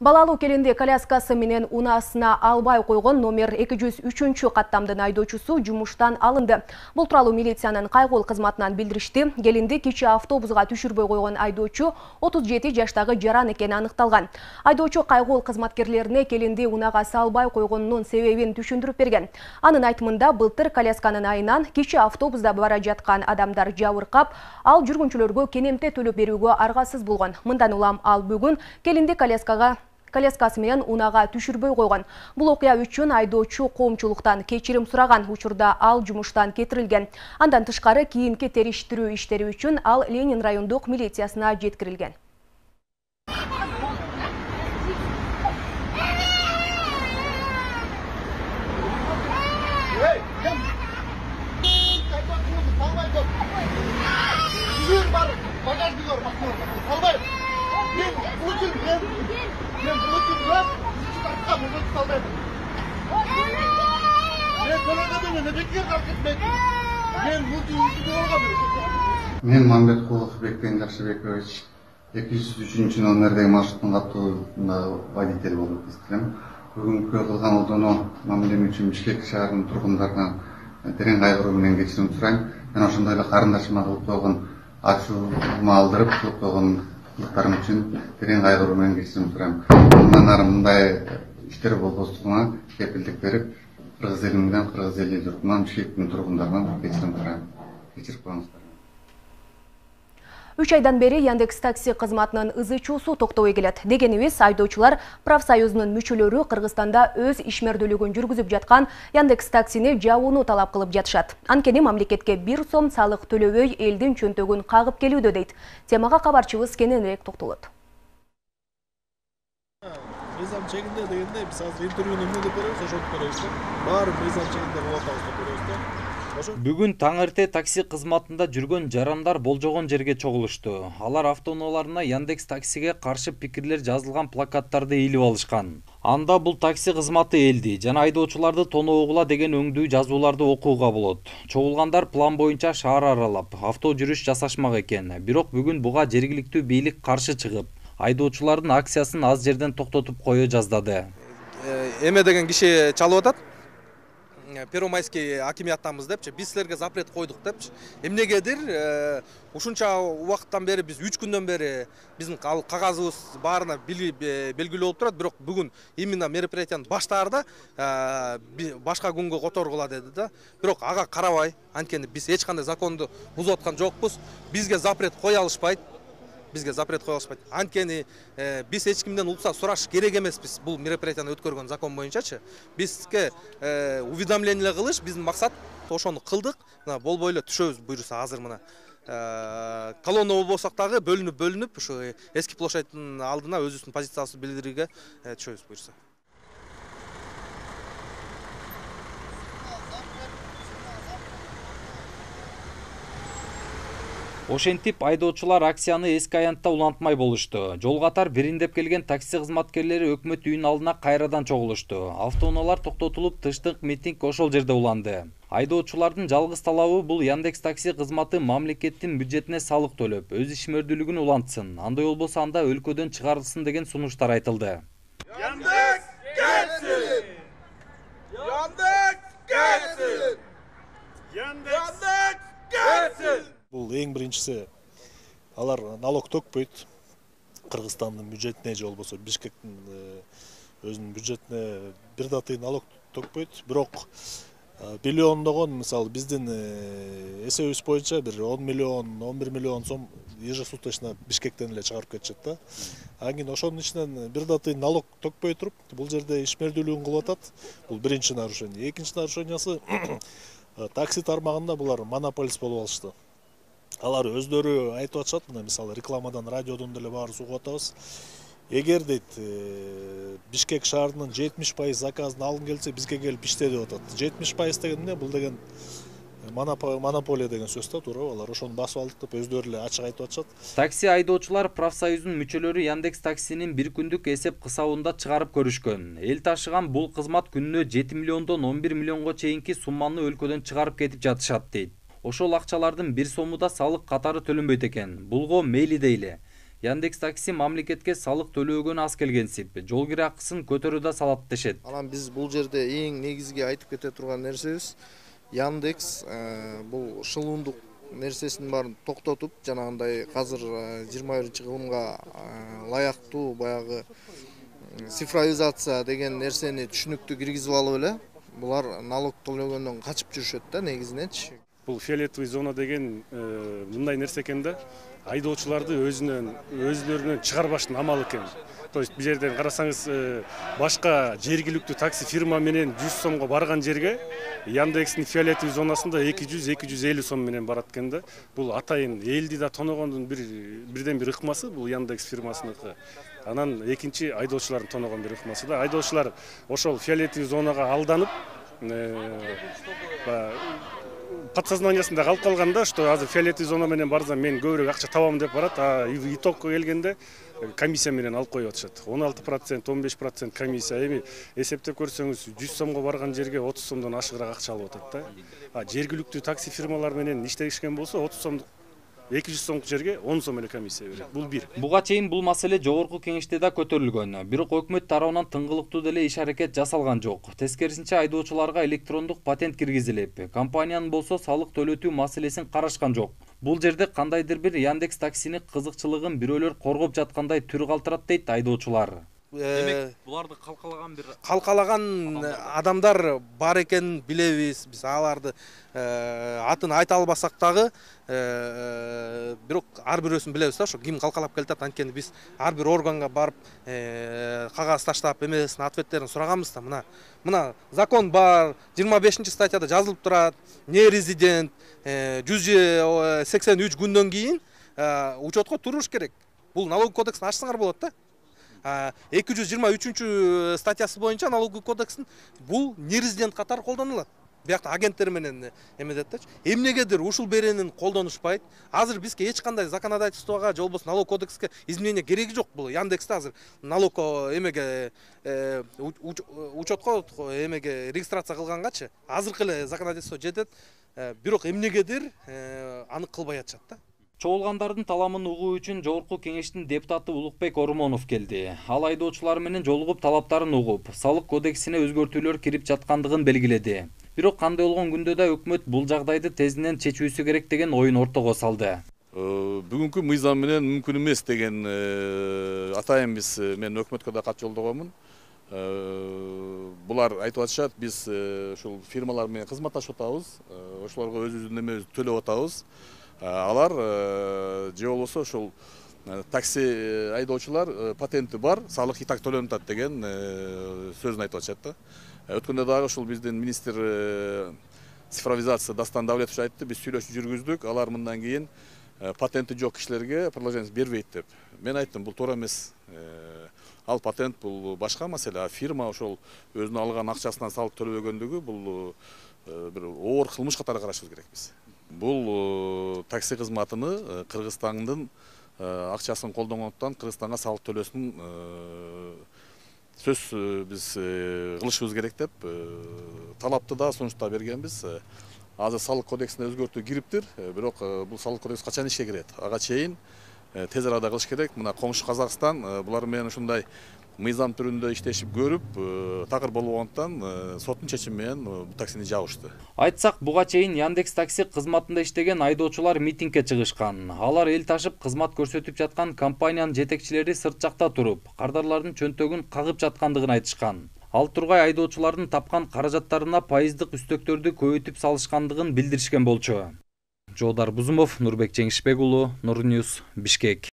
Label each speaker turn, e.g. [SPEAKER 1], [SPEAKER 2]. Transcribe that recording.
[SPEAKER 1] Балалуу келинди коляскасы менен унаасына албай койгон номер 203 каттамдын айдоочусу жумуштан алынды. Бул тууралуу милициянын кайгыл кызматынан билдиришти. Келинди кичи автобуска түшүрбөй койгон айдоочу 37 жаштагы жаран экени аныкталган. Айдоочу кайгыл кызматкерлерине келинди унага салбай койгонунун себебин түшүндүрүп берген. Анын айтымында былтыр колясканын айынан кичи автобуста бара жаткан адамдар жабыркап, ал жүргүнчүлөргө кенемте төлөп берүүгө аргасыз болгон. Мындан улам ал бүгүн келинди коляскасы менен унага түшүрбөй койгон. Бул окуя үчүн айдоочу коомчулуктан кечирим сураган. Учурда ал жумуштан кетирилген. Андан тышкары кийинки териштирүү иштери үчүн ал Ленин райондук милициясына жеткирилген.
[SPEAKER 2] Мен Мамбеткулов Бекбен Жакшыбекович 203 номердеги маршруттун каттоосунда водитель болуп иштейм. Бүгүнкү кылган олдоно мамилем үчүн Бишкек шаарынын тургундарынан терең кайгыруу менен кечирим сурайм. Мен ошондой эле карындашыма кылып койгон ачуума алдырып кылып койгон кылыктарым үчүн терең кайгыруу менен кечирим сурайм. Мындан ары мындай иштер болбостугуна кепилдик берип, кыргыз эли менен кыргыз эли журтунан Бишкектин тургундарынан кечирим сурайм. Кечирип коюңуздар.
[SPEAKER 1] 3 айдан бери Яндекс такси кызматынын ызычуусу токтобой келет. Дегенибиз, айдоочулар профсоюзунун мүчөлөрү Кыргызстанда өз ишмердүүлүгүн жүргүзүп жаткан Яндекс таксини жабууну талап кылып жатышат. Анткени мамлекетке 1 сом салык төлөбөй элдин чөнтөгүн кагып келүүдө дейт. Темага кабарчыбыз кененирээк токтолот.
[SPEAKER 3] Мыйзам чегинде дегенде биз азыр интервьюну эмне деп беребиз, ошентип беребиз. Баары мыйзам чегинде болуп атабыз деп беребиз.
[SPEAKER 4] Бүгүн таң эрте такси кызматында жүргөн жарандар болжогон жерге чогулушту. Алар автоунааларына Яндекс таксиге каршы пикирлер жазылган плакаттарды илип алышкан. Анда бул такси кызматы элди жана айдоочуларды тоноогула деген өңдүү жазууларды окууга болот. Чогулгандар план боюнча шаар аралап, авто жүрүш жасашмак экен. Бирок бүгүн буга жергиликтүү бийлик каршы чыгып, айдоочулардын акциясын аз жерден токтотуп кое жаздады.
[SPEAKER 5] Эме деген киши чалып атат. Первомайский акимияттанбыз депчи, биз силерге запрет койдук депчи. Эмнегедир ушунча убакыттан бери биз 3 күндөн бери биздин кагазыбыз баарына белгилүү болуп турат, бирок бүгүн именно мероприятиянын баштаарда башка күнгө которгула деди да. Бирок ага карабай, анткени биз эч кандай законду бузуп аткан жокпуз. Бизге запрет кое алышпайт. Анткени биз эч кимден уруксат сураш керек эмеспиз. Бул мероприятияны өткөргөн закон боюнчачы. Бизге уведомление кылыш биздин максат, ошону кылдык. Болбой эле түшөбүз буйруса азыр мына. Колонна болбосок дагы бөлүнүп ушу эски площадьтын алдына өзүбүздүн позициябызды билдирүүгө түшөбүз буйруса.
[SPEAKER 4] Ошентип айдоочулар акцияны эски аянтта улантмай болушту. Жол катар бириндеп келген такси кызматкерлери өкмөт үйүнүн алдына кайрадан чогулушту. Автоунаалар токтотулуп, тыштык митинг ошол жерде уланды. Айдоочулардын жалгыз талабы бул Яндекс такси кызматы мамлекеттин бюджетине салык төлөп, өз ишмердүүлүгүн улантсын. Андай болбосо анда өлкөдөн чыгарылсын деген сунуштар айтылды.
[SPEAKER 6] Яндекс кетсин! Яндекс кетсин! Яндекс кетсин!
[SPEAKER 3] Бул эң биринчиси, алар налог төкпөйт. Кыргызстандын бюджетине же болбосо Бишкектин өзүнүн бюджетине бир да тыйын налог төкпөйт. Бирок миллиондогон, мисалы, биздин эсебибиз боюнча бир 10 миллион, 11 миллион сом ежесуточно Бишкектен эле чыгарып кетишет да. Анан кийин ошонун ичинен бир да тыйын налог төкпөй туруп, бул жерде ишмердүүлүгүн кылып атат. Бул биринчи нарушение. Экинчи нарушениясы такси тармагында булар монополист болуп алышты. Алар өздөрү айтып атышат, мына мисалы рекламадан, радиодон деле баарыбыз угуп атабыз. Эгер дейт Бишкек шаарынын 70% заказын алгың келсе, бизге келип иште деп атат. 70% деген эмне? Бул деген монополия деген сөз да, туура. Алар ошону басып алдык деп өздөрү эле ачык айтып атышат.
[SPEAKER 4] Такси айдоочулар профсоюзунун мүчөлөрү Яндекс таксинин бир күндүк эсеп кысабында чыгарып көрүшкөн. Эл ташыган бул кызмат күнүнө 7 миллиондон 11 миллионго чейинки сумманы өлкөдөн чыгарып кетип жатышат дейт. Ошол акчалардын 1 сому да салык катары төлөнбөйт экен. Булго мейли дейли. Яндекс такси мамлекетке салык төлөөгөн аз келгенсип, жол кире акысын көтөрүүдө салат дешет.
[SPEAKER 7] Анан биз бул жерде эң негизги айтып кете турган нерсебиз Яндекс бул шылуундук нерсесин баарын токтотуп, жанагындай азыр 21-кылымга лаяктуу баягы цифровизация деген нерсени түшүнүктүү киргизип алып эле булар налог төлөгөндөн качып жүрүшөт да негизиненчи.
[SPEAKER 8] Бул фиолетовый зона деген мындай нерсе экен да, айдоочуларды өзүлөрүнөн чыгарбаштын амалы экен. То есть бул жерден карасаңыз башка жергиликтүү такси фирма менен 100 сомго барган жерге Яндекстин фиолетовый зонасында 200-250 сом менен барат экен да. Бул атайын элди да тоногондун бирден бир ыкмасы бул Яндекс фирмасыныкы. Анан экинчи айдоочулардын тоногон бир ыкмасы да. Айдоочулар ошол фиолетовый зонага алданып подсознаниясында калып калганда, что азыр фиолетовый зона менен барсам мен көбүрөөк акча табам деп барат, а итогко келгенде комиссия менен алып коюп атышат. 16%, 15% комиссия. Эми эсептеп көрсөңүз 100 сомго барган жерге 30 сомдон ашыгыраак акча алып атат да. А жергиликтүү такси фирмалар менен иштешкен болсо 30 сомдук 200 сомдук жерге 10 сом эле комиссия берет. Бул бир.
[SPEAKER 4] Буга чейин бул маселе жогорку кеңеште да көтөрүлгөн. Бирок өкмөт тарабынан тыңгылыктуу деле иш аракет жасалган жок. Тескерисинче айдоочуларга электрондук патент киргизилип, компаниянын болсо салык төлөтүү маселесин карашкан жок. Бул жерде кандайдыр бир Яндекс таксини кызыкчылыгын бирөөлөр коргоп жаткандай түр калтырат дейт айдоочулар. Демек, буларды
[SPEAKER 5] калкалаган адамдар бар экенин билебиз. Биз аларды атын айта албасак дагы, бирок ар бирөөсүн билебиз да, ошо ким калкалап келатат. Анткени биз ар бир органга барып, кагаз таштап, эмесин ответтерин сураганбыз да. Мына закон бар, 25-статьяда жазылып турат. Не резидент 183 күндөн кийин учетко туруш керек. Бул налог кодексин ачсаңар болот да. 223 статьясы боюнча налоговый кодекстин бул нерезидент катары колдонулат. Биякта агенттер менен эмедет. Эмнегедир ушул беренин колдонушпайт. Азыр бизге эч кандай законодательствого же болбосо налог кодекске изменение кереги жок. Бул Яндексте азыр налог эмеге учетко эмеге регистрация кылгангачы азыркы эле законодательство жетет. Бирок эмнегедир анык кылбай атышат да.
[SPEAKER 4] Чогулгандардын таламын угуу үчүн жогорку кеңештин депутаты Улукбек Ормонов келди. Ал айдоочулар менен жолугуп талаптарын угуп, салык кодексине өзгөртүүлөр кирип жаткандыгын белгиледи. Бирок кандай болгон күндө да өкмөт бул жагдайды тезинен чечүүсү керек деген оюн ортого салды.
[SPEAKER 9] Бүгүнкү мыйзам менен мүмкүн эмес деген атайын биз мен өкмөткө да кат жолдогонмун. Булар айтып атышат, биз ушул фирмалар менен кызматташып атабыз, ошолорго өзүбүздүн эмебизди төлөп атабыз. Алар же болбосо ошол такси айдоочулар патенти бар, салык и так төлөнүп атат деген сөзүн айтып атышат да. Өткөндө дагы ушул биздин министр цифровизация Дастан Давлетович айтты, биз сүйлөшүү жүргүздүк, алар мындан кийин патенти жок кишилерге предложение бербейт деп. Мен айттым, бул туура эмес. Ал патент бул башка маселе, а фирма ошол өзүнүн алган акчасынан салык төлөбөгөндүгү бул бир оор кылмыш катары карашыбыз керекпиз. Бул такси кызматыны Кыргызстандын акчасын колдонгондуктан Кыргызстанга салык төлөсүн сөз биз кылышыбыз керек деп талапты да сунуштап бергенбиз. Азыр салык кодексине өзгөртүү кириптир, бирок бул салык кодекс качан ишке кирет? Ага чейин тез арада кылыш керек. Мына коңшу Казакстан булар менен ушундай мыйзам түрүндө иштешип көрүп, такыр болгондуктан соттун чечими менен бул таксини жабышты.
[SPEAKER 4] Айтсак, буга чейин Яндекс такси кызматында иштеген айдоочулар митингге чыгышкан. Алар эл ташып кызмат көрсөтүп жаткан компаниянын жетекчилери сырт жакта туруп, кардарлардын чөнтөгүн кагып жаткандыгын айтышкан. Ал тургай айдоочулардын тапкан каражаттарына пайыздык үстөктөрдү көбөйтүп салышкандыгын билдиришкен болчу. Жоодар Бузумов, Нурбек Жеңишбек уулу, Нур Ньюс, Бишкек.